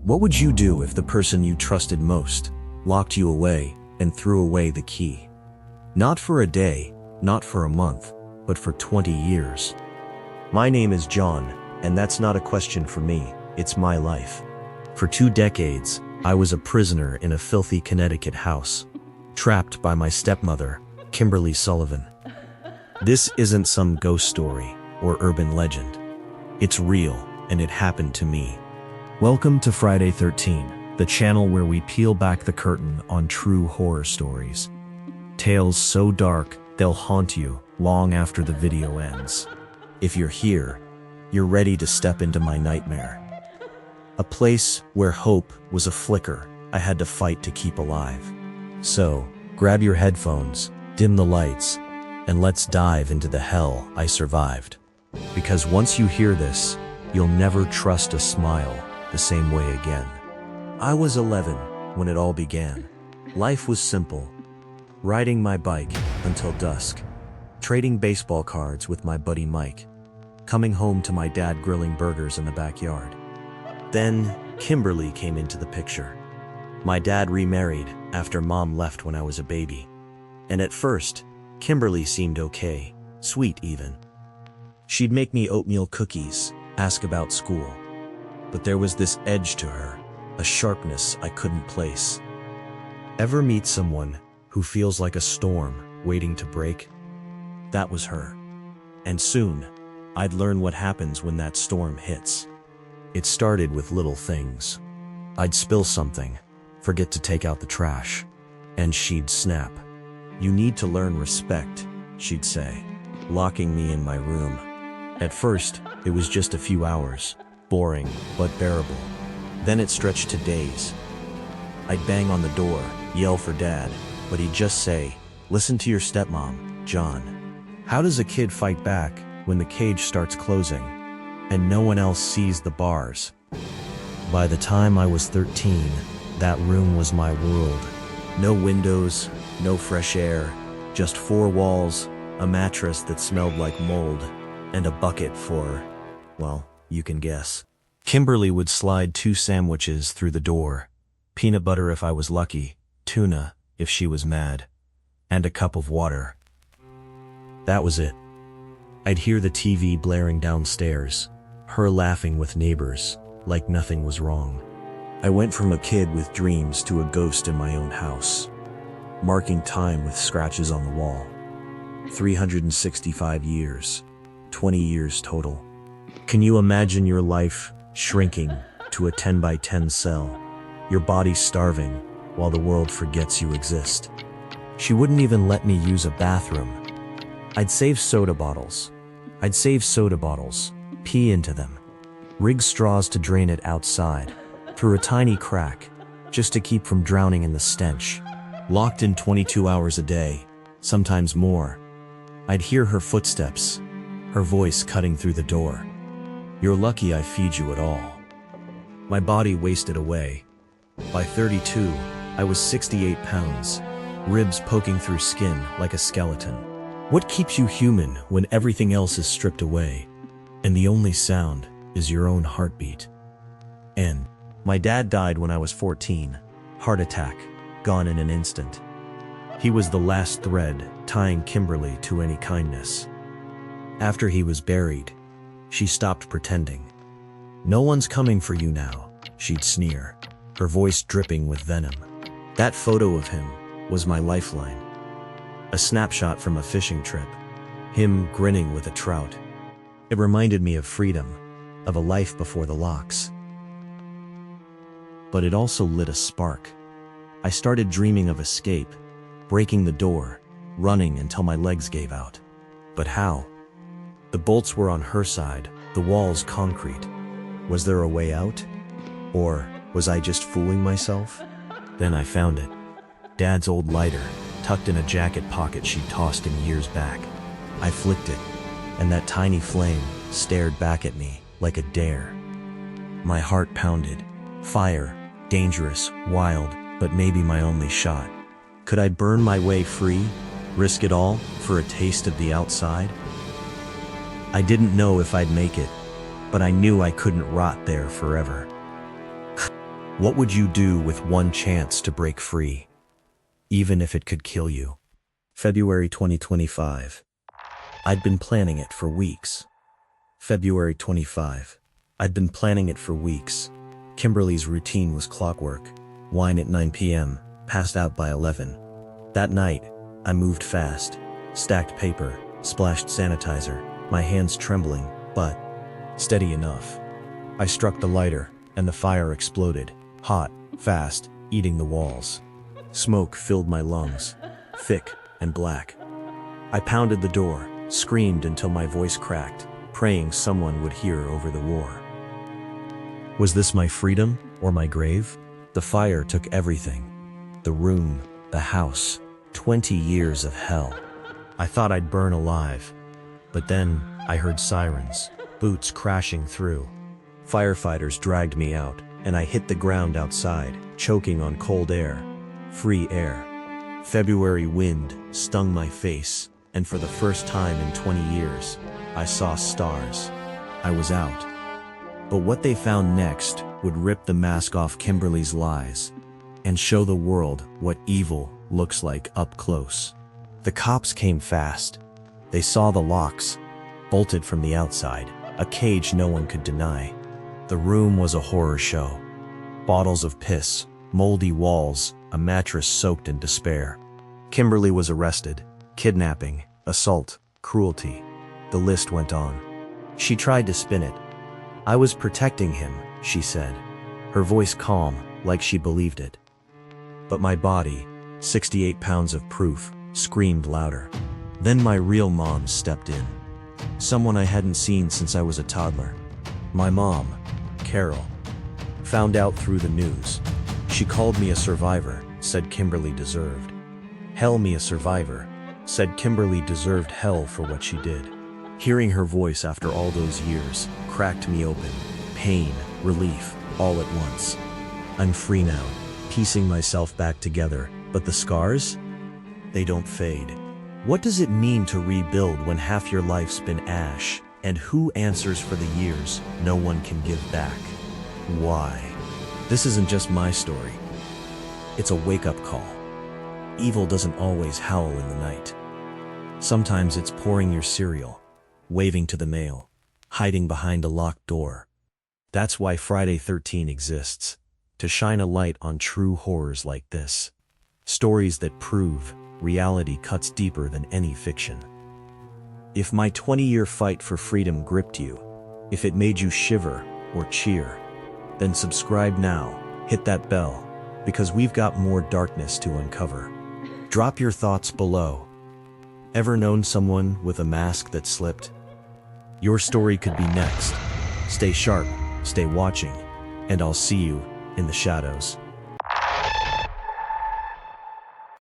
What would you do if the person you trusted most locked you away and threw away the key? Not for a day, not for a month, but for 20 years. My name is John, and that's not a question for me, it's my life. For 2 decades, I was a prisoner in a filthy Connecticut house, trapped by my stepmother, Kimberly Sullivan. This isn't some ghost story or urban legend. It's real, and it happened to me. Welcome to Friday 13, the channel where we peel back the curtain on true horror stories. Tales so dark, they'll haunt you long after the video ends. If you're here, you're ready to step into my nightmare. A place where hope was a flicker I had to fight to keep alive. So, grab your headphones, dim the lights, and let's dive into the hell I survived. Because once you hear this, you'll never trust a smile the same way again. I was 11 when it all began. Life was simple. Riding my bike until dusk, trading baseball cards with my buddy Mike, coming home to my dad grilling burgers in the backyard. Then, Kimberly came into the picture. My dad remarried after Mom left when I was a baby. And at first, Kimberly seemed okay, sweet even. She'd make me oatmeal cookies, ask about school. But there was this edge to her, a sharpness I couldn't place. Ever meet someone who feels like a storm waiting to break? That was her. And soon, I'd learn what happens when that storm hits. It started with little things. I'd spill something, forget to take out the trash, and she'd snap. "You need to learn respect," she'd say, locking me in my room. At first, it was just a few hours, boring but bearable. Then it stretched to days. I'd bang on the door, yell for Dad, but he'd just say, "Listen to your stepmom, John." How does a kid fight back when the cage starts closing and no one else sees the bars? By the time I was 13, that room was my world. No windows, no fresh air, just 4 walls, a mattress that smelled like mold, and a bucket for, well, you can guess. Kimberly would slide 2 sandwiches through the door, peanut butter if I was lucky, tuna if she was mad, and a cup of water. That was it. I'd hear the TV blaring downstairs, her laughing with neighbors, like nothing was wrong. I went from a kid with dreams to a ghost in my own house, marking time with scratches on the wall. 365 years, 20 years total. Can you imagine your life shrinking to a 10 by 10 cell, your body starving while the world forgets you exist? She wouldn't even let me use a bathroom. I'd save soda bottles, pee into them, rig straws to drain it outside, through a tiny crack, just to keep from drowning in the stench. Locked in 22 hours a day, sometimes more. I'd hear her footsteps, her voice cutting through the door. "You're lucky I feed you at all." My body wasted away. By 32, I was 68 pounds, ribs poking through skin like a skeleton. What keeps you human when everything else is stripped away, and the only sound is your own heartbeat? And my dad died when I was 14, heart attack, gone in an instant. He was the last thread tying Kimberly to any kindness. After he was buried, she stopped pretending. "No one's coming for you now," she'd sneer, her voice dripping with venom. That photo of him was my lifeline. A snapshot from a fishing trip, him grinning with a trout. It reminded me of freedom, of a life before the locks. But it also lit a spark. I started dreaming of escape, breaking the door, running until my legs gave out. But how? The bolts were on her side, the walls concrete. Was there a way out? Or was I just fooling myself? Then I found it. Dad's old lighter, tucked in a jacket pocket she'd tossed him years back. I flicked it, and that tiny flame stared back at me like a dare. My heart pounded. Fire, dangerous, wild, but maybe my only shot. Could I burn my way free, risk it all for a taste of the outside? I didn't know if I'd make it, but I knew I couldn't rot there forever. What would you do with one chance to break free, even if it could kill you? February 2025. I'd been planning it for weeks. February 25. I'd been planning it for weeks. Kimberly's routine was clockwork. Wine at 9 p.m., passed out by 11. That night, I moved fast, stacked paper, splashed sanitizer, my hands trembling, but steady enough. I struck the lighter, and the fire exploded, hot, fast, eating the walls. Smoke filled my lungs, thick and black. I pounded the door, screamed until my voice cracked, praying someone would hear over the war. Was this my freedom or my grave? The fire took everything. The room, the house, 20 years of hell. I thought I'd burn alive, but then I heard sirens, boots crashing through. Firefighters dragged me out, and I hit the ground outside, choking on cold air. Free air. February wind stung my face, and for the first time in 20 years, I saw stars. I was out. But what they found next would rip the mask off Kimberly's lies and show the world what evil looks like up close. The cops came fast. They saw the locks, bolted from the outside, a cage no one could deny. The room was a horror show. Bottles of piss, moldy walls, a mattress soaked in despair. Kimberly was arrested. Kidnapping, assault, cruelty. The list went on. She tried to spin it. I was protecting him, she said, her voice calm, like she believed it. But my body, 68 pounds of proof, screamed louder. Then my real mom stepped in. Someone I hadn't seen since I was a toddler. My mom, Carol. Found out through the news. She called me a survivor, said Kimberly deserved. Hell, me a survivor, said Kimberly deserved hell for what she did. Hearing her voice after all those years cracked me open. Pain, relief, all at once. I'm free now, piecing myself back together, but the scars? They don't fade. What does it mean to rebuild when half your life's been ash, and who answers for the years no one can give back? Why? This isn't just my story. It's a wake-up call. Evil doesn't always howl in the night. Sometimes it's pouring your cereal, waving to the mail, hiding behind a locked door. That's why Friday 13 exists, to shine a light on true horrors like this. Stories that prove reality cuts deeper than any fiction. If my 20-year fight for freedom gripped you, if it made you shiver or cheer, then subscribe now, hit that bell, because we've got more darkness to uncover. Drop your thoughts below. Ever known someone with a mask that slipped? Your story could be next. Stay sharp, stay watching, and I'll see you in the shadows.